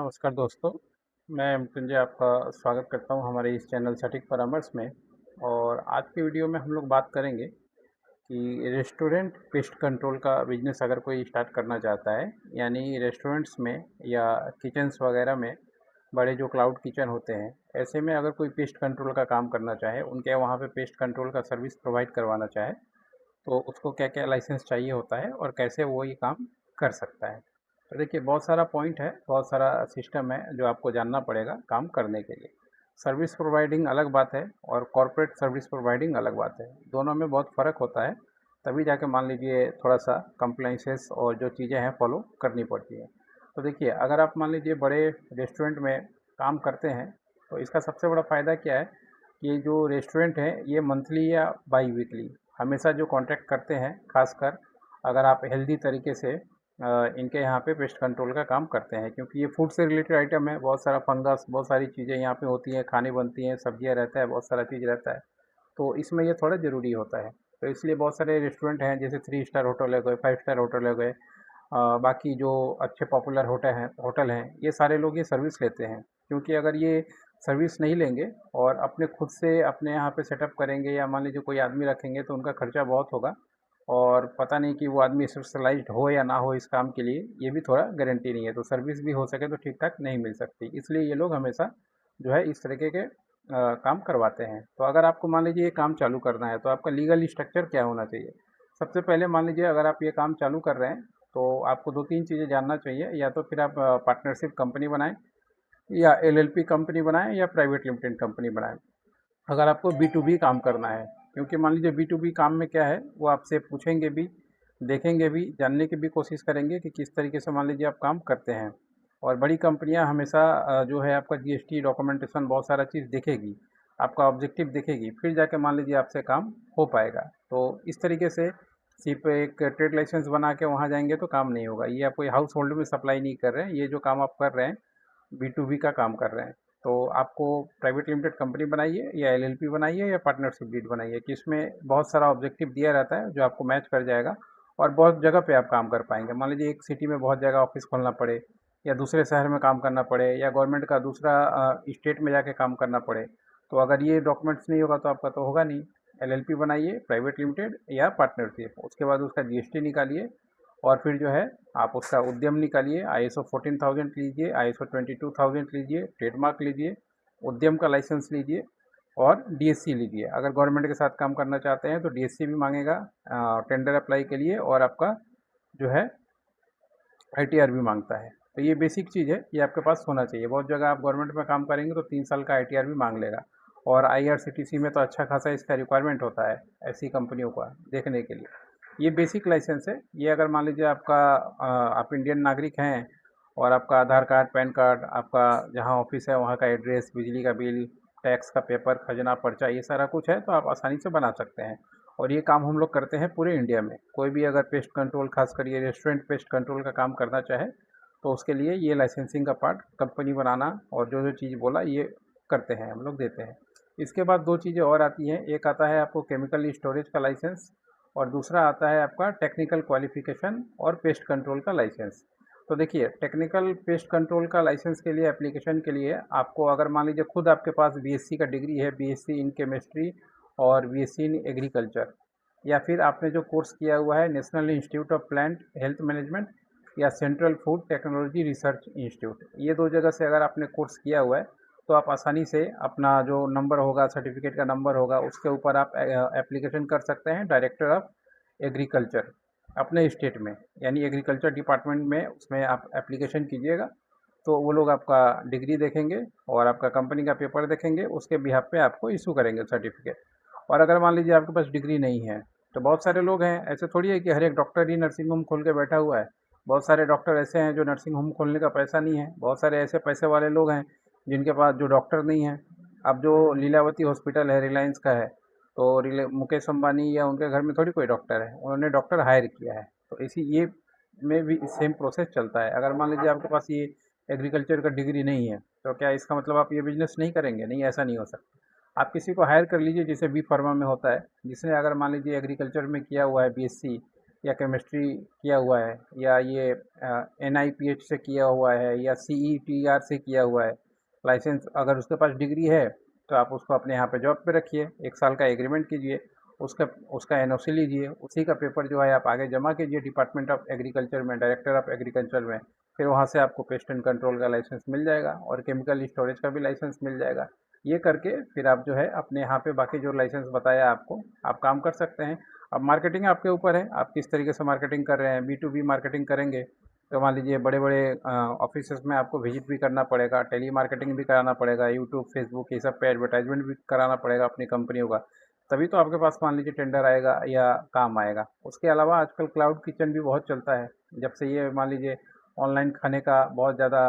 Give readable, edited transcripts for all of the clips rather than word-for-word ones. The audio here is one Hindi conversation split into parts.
नमस्कार दोस्तों, मैं मृत्युंजय आपका स्वागत करता हूं हमारे इस चैनल सटीक परामर्श में। और आज की वीडियो में हम लोग बात करेंगे कि रेस्टोरेंट पेस्ट कंट्रोल का बिजनेस अगर कोई स्टार्ट करना चाहता है, यानी रेस्टोरेंट्स में या किचन्स वगैरह में बड़े जो क्लाउड किचन होते हैं, ऐसे में अगर कोई पेस्ट कंट्रोल का काम करना चाहे, उनके वहाँ पे पेस्ट कंट्रोल का सर्विस प्रोवाइड करवाना चाहे, तो उसको क्या क्या लाइसेंस चाहिए होता है और कैसे वो ये काम कर सकता है। तो देखिए, बहुत सारा पॉइंट है, बहुत सारा सिस्टम है जो आपको जानना पड़ेगा काम करने के लिए। सर्विस प्रोवाइडिंग अलग बात है और कॉर्पोरेट सर्विस प्रोवाइडिंग अलग बात है, दोनों में बहुत फ़र्क होता है। तभी जाके मान लीजिए थोड़ा सा कंप्लाइंसेस और जो चीज़ें हैं फॉलो करनी पड़ती हैं। तो देखिए, अगर आप मान लीजिए बड़े रेस्टोरेंट में काम करते हैं, तो इसका सबसे बड़ा फ़ायदा क्या है कि ये जो रेस्टोरेंट है ये मंथली या बाई वीकली हमेशा जो कॉन्ट्रैक्ट करते हैं, खासकर अगर आप हेल्दी तरीके से इनके यहाँ पे पेस्ट कंट्रोल का काम करते हैं, क्योंकि ये फूड से रिलेटेड आइटम है। बहुत सारा फंगस, बहुत सारी चीज़ें यहाँ पे होती हैं, खाने बनती हैं, सब्जियाँ रहता है, बहुत सारा चीज़ रहता है। तो इसमें ये थोड़ा ज़रूरी होता है। तो इसलिए बहुत सारे रेस्टोरेंट हैं, जैसे 3 स्टार होटल हो गए, 5 स्टार होटल हो गए, बाकी जो अच्छे पॉपुलर होटल हैं, ये सारे लोग ये सर्विस लेते हैं। क्योंकि अगर ये सर्विस नहीं लेंगे और अपने खुद से अपने यहाँ पे सेटअप करेंगे या मान लीजिए कोई आदमी रखेंगे, तो उनका खर्चा बहुत होगा और पता नहीं कि वो आदमी स्पेशलाइज्ड हो या ना हो इस काम के लिए, ये भी थोड़ा गारंटी नहीं है। तो सर्विस भी हो सके तो ठीक ठाक नहीं मिल सकती, इसलिए ये लोग हमेशा जो है इस तरीके के काम करवाते हैं। तो अगर आपको मान लीजिए ये काम चालू करना है, तो आपका लीगल स्ट्रक्चर क्या होना चाहिए? सबसे पहले मान लीजिए अगर आप ये काम चालू कर रहे हैं, तो आपको 2-3 चीज़ें जानना चाहिए। या तो फिर आप पार्टनरशिप कंपनी बनाएँ या एलएलपी कंपनी बनाएँ या प्राइवेट लिमिटेड कंपनी बनाएँ। अगर आपको बी टू बी काम करना है, क्योंकि मान लीजिए बी टू बी काम में क्या है, वो आपसे पूछेंगे भी, देखेंगे भी, जानने की भी कोशिश करेंगे कि किस तरीके से मान लीजिए आप काम करते हैं। और बड़ी कंपनियां हमेशा जो है आपका जीएसटी डॉक्यूमेंटेशन बहुत सारा चीज़ देखेगी, आपका ऑब्जेक्टिव देखेगी, फिर जाके मान लीजिए आपसे काम हो पाएगा। तो इस तरीके से सिर्फ एक ट्रेड लाइसेंस बना के वहाँ जाएंगे तो काम नहीं होगा। ये आप कोई हाउस होल्ड में सप्लाई नहीं कर रहे हैं, ये जो काम आप कर रहे हैं बी टू बी का काम कर रहे हैं। तो आपको प्राइवेट लिमिटेड कंपनी बनाइए या एलएलपी बनाइए या पार्टनरशिप डीड बनाइए, कि इसमें बहुत सारा ऑब्जेक्टिव दिया रहता है जो आपको मैच कर जाएगा और बहुत जगह पे आप काम कर पाएंगे। मान लीजिए एक सिटी में बहुत जगह ऑफिस खोलना पड़े या दूसरे शहर में काम करना पड़े या गवर्नमेंट का दूसरा स्टेट में जाके काम करना पड़े, तो अगर ये डॉक्यूमेंट्स नहीं होगा तो आपका तो होगा नहीं। एलएलपी बनाइए, प्राइवेट लिमिटेड या पार्टनरशिप, उसके बाद उसका जीएसटी निकालिए और फिर जो है आप उसका उद्यम निकालिए, आईएसओ 14000 लीजिए, आईएसओ 22000 लीजिए, ट्रेडमार्क लीजिए, उद्यम का लाइसेंस लीजिए और डीएससी लीजिए। अगर गवर्नमेंट के साथ काम करना चाहते हैं तो डीएससी भी मांगेगा टेंडर अप्लाई के लिए, और आपका जो है आईटीआर भी मांगता है। तो ये बेसिक चीज़ है, ये आपके पास होना चाहिए। बहुत जगह आप गवर्नमेंट में काम करेंगे तो 3 साल का आईटीआर भी मांग लेगा, और आईआरसीटीसी में तो अच्छा खासा इसका रिक्वायरमेंट होता है ऐसी कंपनियों का देखने के लिए। ये बेसिक लाइसेंस है। ये अगर मान लीजिए आपका आप इंडियन नागरिक हैं और आपका आधार कार्ड, पैन कार्ड, आपका जहाँ ऑफिस है वहाँ का एड्रेस, बिजली का बिल, टैक्स का पेपर, खजना पर्चा, ये सारा कुछ है, तो आप आसानी से बना सकते हैं। और ये काम हम लोग करते हैं पूरे इंडिया में। कोई भी अगर पेस्ट कंट्रोल, खासकर ये रेस्टोरेंट पेस्ट कंट्रोल का काम करना चाहे, तो उसके लिए ये लाइसेंसिंग का पार्ट, कंपनी बनाना और जो जो चीज़ बोला ये करते हैं, हम लोग देते हैं। इसके बाद 2 चीज़ें और आती हैं। एक आता है आपको केमिकल स्टोरेज का लाइसेंस और दूसरा आता है आपका टेक्निकल क्वालिफिकेशन और पेस्ट कंट्रोल का लाइसेंस। तो देखिए, टेक्निकल पेस्ट कंट्रोल का लाइसेंस के लिए, एप्लीकेशन के लिए आपको, अगर मान लीजिए खुद आपके पास बीएससी का डिग्री है, बीएससी इन केमिस्ट्री और बीएससी इन एग्रीकल्चर, या फिर आपने जो कोर्स किया हुआ है National Institute of Plant Health Management या Central Food Technology Research Institute, ये 2 जगह से अगर आपने कोर्स किया हुआ है, तो आप आसानी से अपना जो नंबर होगा, सर्टिफिकेट का नंबर होगा, उसके ऊपर आप एप्लीकेशन कर सकते हैं डायरेक्टर ऑफ एग्रीकल्चर अपने स्टेट में, यानी एग्रीकल्चर डिपार्टमेंट में, उसमें आप एप्लीकेशन कीजिएगा। तो वो लोग आपका डिग्री देखेंगे और आपका कंपनी का पेपर देखेंगे, उसके बिहाफ पे आपको इशू करेंगे सर्टिफिकेट। और अगर मान लीजिए आपके पास डिग्री नहीं है, तो बहुत सारे लोग हैं, ऐसे थोड़ी है कि हर एक डॉक्टर ही नर्सिंग होम खोल के बैठा हुआ है। बहुत सारे डॉक्टर ऐसे हैं जो नर्सिंग होम खोलने का पैसा नहीं है। बहुत सारे ऐसे पैसे वाले लोग हैं जिनके पास जो डॉक्टर नहीं है। अब जो लीलावती हॉस्पिटल है, रिलायंस का है, तो मुकेश अंबानी या उनके घर में थोड़ी कोई डॉक्टर है, उन्होंने डॉक्टर हायर किया है। तो इसी ये में भी सेम प्रोसेस चलता है। अगर मान लीजिए आपके पास ये एग्रीकल्चर का डिग्री नहीं है, तो क्या इसका मतलब आप ये बिजनेस नहीं करेंगे? नहीं, ऐसा नहीं हो सकता। आप किसी को हायर कर लीजिए, जैसे बी फार्मा में होता है, जिसने अगर मान लीजिए एग्रीकल्चर में किया हुआ है बीएससी या केमिस्ट्री किया हुआ है या ये NIPH से किया हुआ है या CETR से किया हुआ है लाइसेंस, अगर उसके पास डिग्री है तो आप उसको अपने यहाँ पे जॉब पे रखिए, 1 साल का एग्रीमेंट कीजिए, उसका उसका NOC लीजिए, उसी का पेपर जो है आप आगे जमा कीजिए डिपार्टमेंट ऑफ एग्रीकल्चर में, डायरेक्टर ऑफ एग्रीकल्चर में। फिर वहाँ से आपको पेस्ट एंड कंट्रोल का लाइसेंस मिल जाएगा और केमिकल स्टोरेज का भी लाइसेंस मिल जाएगा। ये करके फिर आप जो है अपने यहाँ पे बाकी जो लाइसेंस बताया आपको, आप काम कर सकते हैं। अब मार्केटिंग आपके ऊपर है, आप किस तरीके से मार्केटिंग कर रहे हैं। B2B मार्केटिंग करेंगे तो मान लीजिए बड़े बड़े ऑफिसेस में आपको विजिट भी करना पड़ेगा, टेली मार्केटिंग भी कराना पड़ेगा, यूट्यूब फेसबुक ये सब पे एडवर्टाइजमेंट भी कराना पड़ेगा अपनी कंपनियों का, तभी तो आपके पास मान लीजिए टेंडर आएगा या काम आएगा। उसके अलावा आजकल क्लाउड किचन भी बहुत चलता है, जब से ये मान लीजिए ऑनलाइन खाने का बहुत ज़्यादा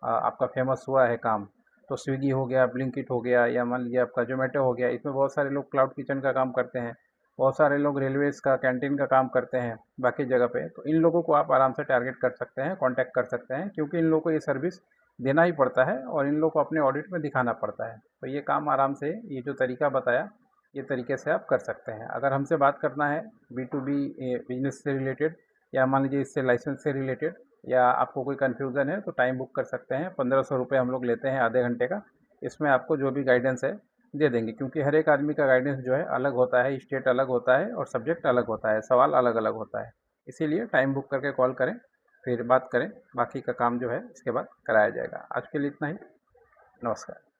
आपका फेमस हुआ है काम, तो स्विगी हो गया, ब्लिंकिट हो गया या मान लीजिए आपका जोमेटो हो गया, इसमें बहुत सारे लोग क्लाउड किचन का काम करते हैं। बहुत सारे लोग रेलवेज़ का कैंटीन का काम करते हैं बाकी जगह पे, तो इन लोगों को आप आराम से टारगेट कर सकते हैं, कांटेक्ट कर सकते हैं, क्योंकि इन लोगों को ये सर्विस देना ही पड़ता है और इन लोगों को अपने ऑडिट में दिखाना पड़ता है। तो ये काम आराम से, ये जो तरीका बताया, ये तरीके से आप कर सकते हैं। अगर हमसे बात करना है B2B बिजनेस से रिलेटेड या मान लीजिए इससे लाइसेंस से रिलेटेड, या आपको कोई कन्फ्यूज़न है तो टाइम बुक कर सकते हैं। 1500 रुपये हम लोग लेते हैं आधे घंटे का। इसमें आपको जो भी गाइडेंस है दे देंगे, क्योंकि हर एक आदमी का गाइडेंस जो है अलग होता है, स्टेट अलग होता है और सब्जेक्ट अलग होता है, सवाल अलग अलग होता है। इसीलिए टाइम बुक करके कॉल करें, फिर बात करें, बाकी का काम जो है इसके बाद कराया जाएगा। आज के लिए इतना ही। नमस्कार।